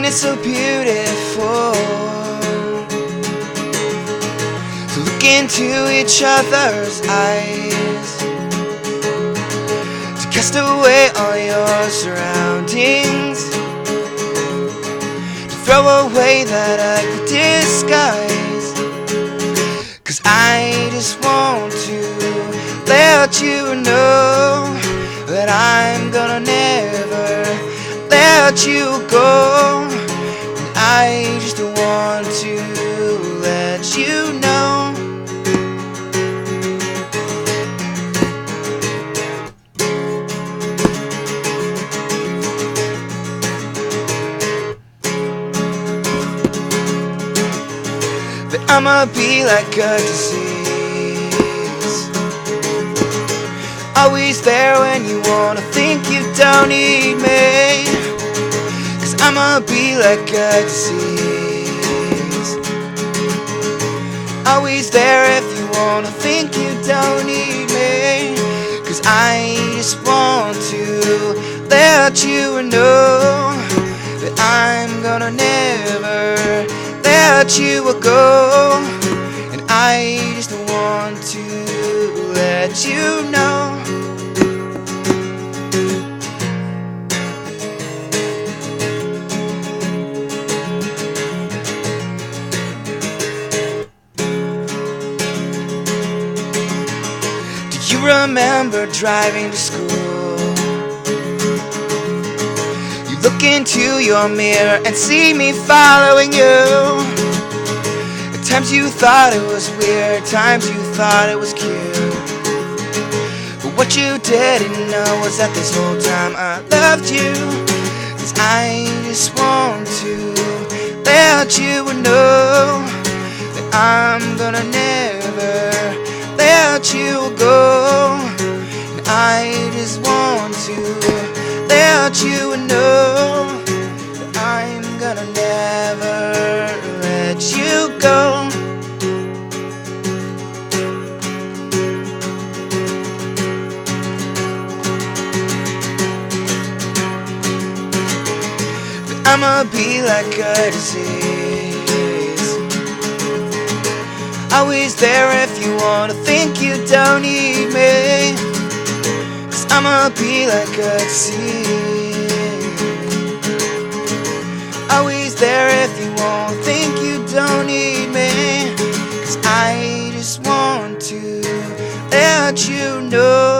and it's so beautiful to look into each other's eyes, to cast away all your surroundings, to throw away that ugly disguise. 'Cause I just want to let you know that I'm gonna never let you go. And I just want to let you know. That I'ma be like a disease, always there when you wanna think you don't need me. 'Cause I'ma be like a disease, always there if you wanna think you don't need me. 'Cause I just want to let you know that I'm gonna never let you go. And I just want to let you know. Do you remember driving to school? You look into your mirror and see me following you. At times you thought it was weird, times you thought it was cute, but what you didn't know was that this whole time I loved you. 'Cause I just want to let you know that I'm gonna never let you go. And I just want to let you know that I'm gonna never let you go. That I'ma be like a disease, always there if you wanna think you don't need me. 'Cause I'ma be like a disease, always there if you won't think you don't need me. 'Cause I just want to let you know